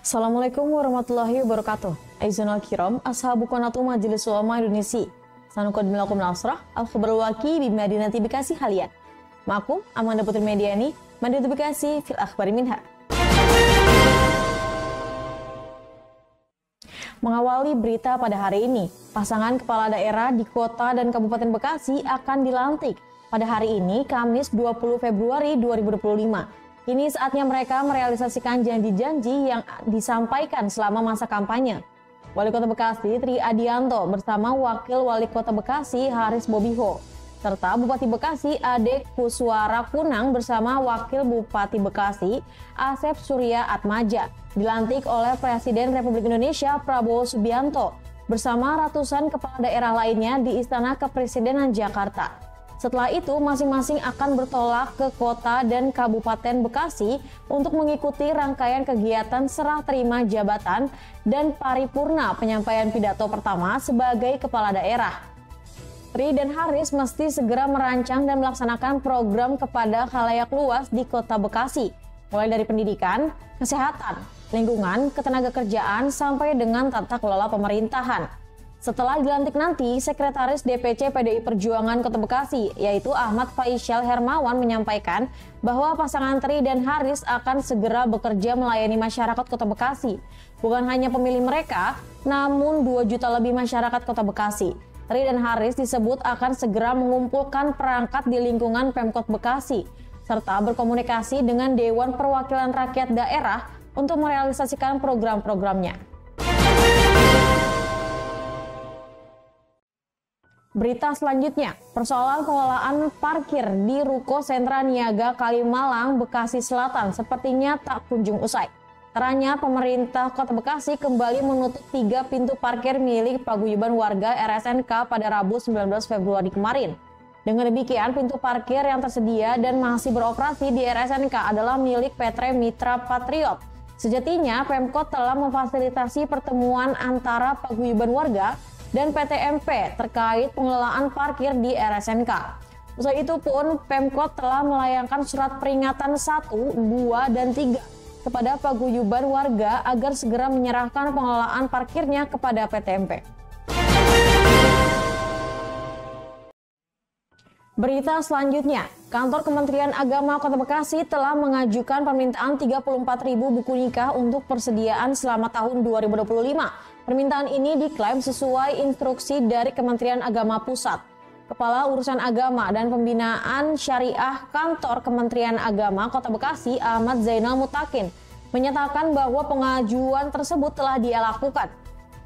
Assalamualaikum warahmatullahi wabarakatuh. Aizunal kiram, ashabu qanatu Majelis Ulama Indonesia. Sanuqad milakum nasrah, al-khabar waki bi Madinati Bekasi Halian. Ma'akum, Amanda Putri Mediani, Madinati Bekasi fil akhbari minha. Mengawali berita pada hari ini, pasangan kepala daerah di kota dan Kabupaten Bekasi akan dilantik pada hari ini, Kamis 20 Februari 2025. Kini saatnya mereka merealisasikan janji-janji yang disampaikan selama masa kampanye. Wali Kota Bekasi Tri Adianto bersama Wakil Wali Kota Bekasi Haris Bobiho, serta Bupati Bekasi Ade Kuswara Kunang bersama Wakil Bupati Bekasi Asep Surya Atmaja dilantik oleh Presiden Republik Indonesia Prabowo Subianto bersama ratusan kepala daerah lainnya di Istana Kepresidenan Jakarta. Setelah itu, masing-masing akan bertolak ke kota dan Kabupaten Bekasi untuk mengikuti rangkaian kegiatan serah terima jabatan dan paripurna penyampaian pidato pertama sebagai kepala daerah. Tri dan Haris mesti segera merancang dan melaksanakan program kepada khalayak luas di Kota Bekasi, mulai dari pendidikan, kesehatan, lingkungan, ketenagakerjaan, sampai dengan tata kelola pemerintahan. Setelah dilantik nanti, Sekretaris DPC PDI Perjuangan Kota Bekasi, yaitu Ahmad Faisyal Hermawan menyampaikan bahwa pasangan Tri dan Haris akan segera bekerja melayani masyarakat Kota Bekasi. Bukan hanya pemilih mereka, namun 2 juta lebih masyarakat Kota Bekasi. Tri dan Haris disebut akan segera mengumpulkan perangkat di lingkungan Pemkot Bekasi, serta berkomunikasi dengan Dewan Perwakilan Rakyat Daerah untuk merealisasikan program-programnya. Berita selanjutnya, persoalan pengelolaan parkir di Ruko Sentra Niaga Kalimalang, Bekasi Selatan sepertinya tak kunjung usai. Ternyata pemerintah Kota Bekasi kembali menutup 3 pintu parkir milik paguyuban warga RSNK pada Rabu 19 Februari kemarin. Dengan demikian, pintu parkir yang tersedia dan masih beroperasi di RSNK adalah milik PT Mitra Patriot. Sejatinya, Pemkot telah memfasilitasi pertemuan antara paguyuban warga dan PT MP terkait pengelolaan parkir di RSNK. Usai itu pun, Pemkot telah melayangkan surat peringatan 1, 2, dan 3 kepada paguyuban warga agar segera menyerahkan pengelolaan parkirnya kepada PT MP. Berita selanjutnya, Kantor Kementerian Agama Kota Bekasi telah mengajukan permintaan 34.000 buku nikah untuk persediaan selama tahun 2025. Permintaan ini diklaim sesuai instruksi dari Kementerian Agama Pusat. Kepala Urusan Agama dan Pembinaan Syariah Kantor Kementerian Agama Kota Bekasi Ahmad Zainal Mutakin menyatakan bahwa pengajuan tersebut telah dia lakukan.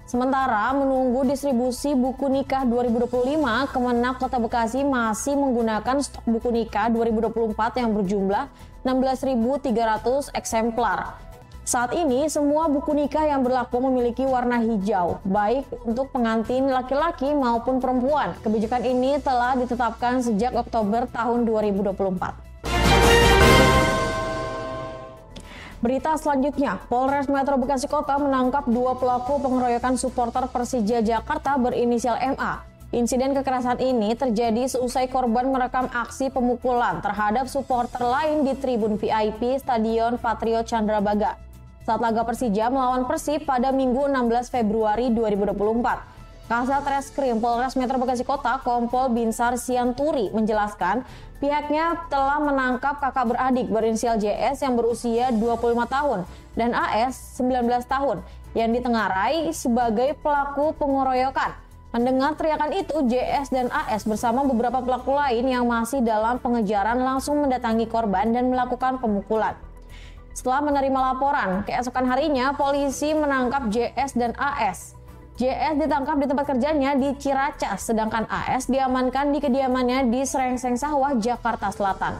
Sementara menunggu distribusi buku nikah 2025, Kemenak Kota Bekasi masih menggunakan stok buku nikah 2024 yang berjumlah 16.300 eksemplar. Saat ini, semua buku nikah yang berlaku memiliki warna hijau, baik untuk pengantin laki-laki maupun perempuan. Kebijakan ini telah ditetapkan sejak Oktober tahun 2024. Berita selanjutnya, Polres Metro Bekasi Kota menangkap 2 pelaku pengeroyokan supporter Persija Jakarta berinisial MA. Insiden kekerasan ini terjadi seusai korban merekam aksi pemukulan terhadap supporter lain di tribun VIP Stadion Patriot Candrabaga saat laga Persija melawan Persib pada Minggu 16 Februari 2024. Kasat Reskrim Polres Metro Bekasi Kota Kompol Binsar Sianturi menjelaskan pihaknya telah menangkap kakak beradik berinisial JS yang berusia 25 tahun dan AS 19 tahun yang ditengarai sebagai pelaku pengeroyokan. Mendengar teriakan itu, JS dan AS bersama beberapa pelaku lain yang masih dalam pengejaran langsung mendatangi korban dan melakukan pemukulan. Setelah menerima laporan, keesokan harinya polisi menangkap JS dan AS. JS ditangkap di tempat kerjanya di Ciracas, sedangkan AS diamankan di kediamannya di Srengseng Sawah, Jakarta Selatan.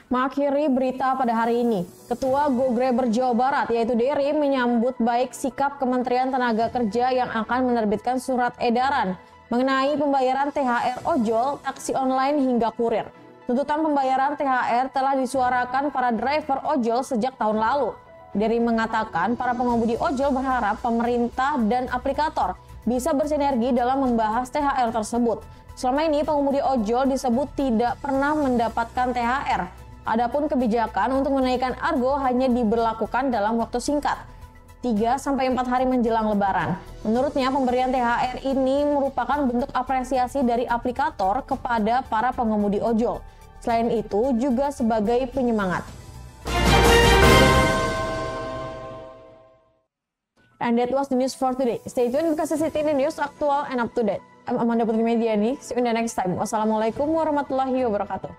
Mengakhiri berita pada hari ini, Ketua Gograbber Jawa Barat yaitu Dery menyambut baik sikap Kementerian Tenaga Kerja yang akan menerbitkan surat edaran mengenai pembayaran THR ojol, taksi online hingga kurir. Tuntutan pembayaran THR telah disuarakan para driver ojol sejak tahun lalu. Dery mengatakan para pengemudi ojol berharap pemerintah dan aplikator bisa bersinergi dalam membahas THR tersebut. Selama ini pengemudi ojol disebut tidak pernah mendapatkan THR. Adapun kebijakan untuk menaikkan argo hanya diberlakukan dalam waktu singkat, 3-4 hari menjelang Lebaran. Menurutnya, pemberian THR ini merupakan bentuk apresiasi dari aplikator kepada para pengemudi ojol. Selain itu, juga sebagai penyemangat. And that was the news for today. Stay tuned because City News aktual and up to date. I'm Amanda Putri Mediani. See you in the next time. Wassalamualaikum warahmatullahi wabarakatuh.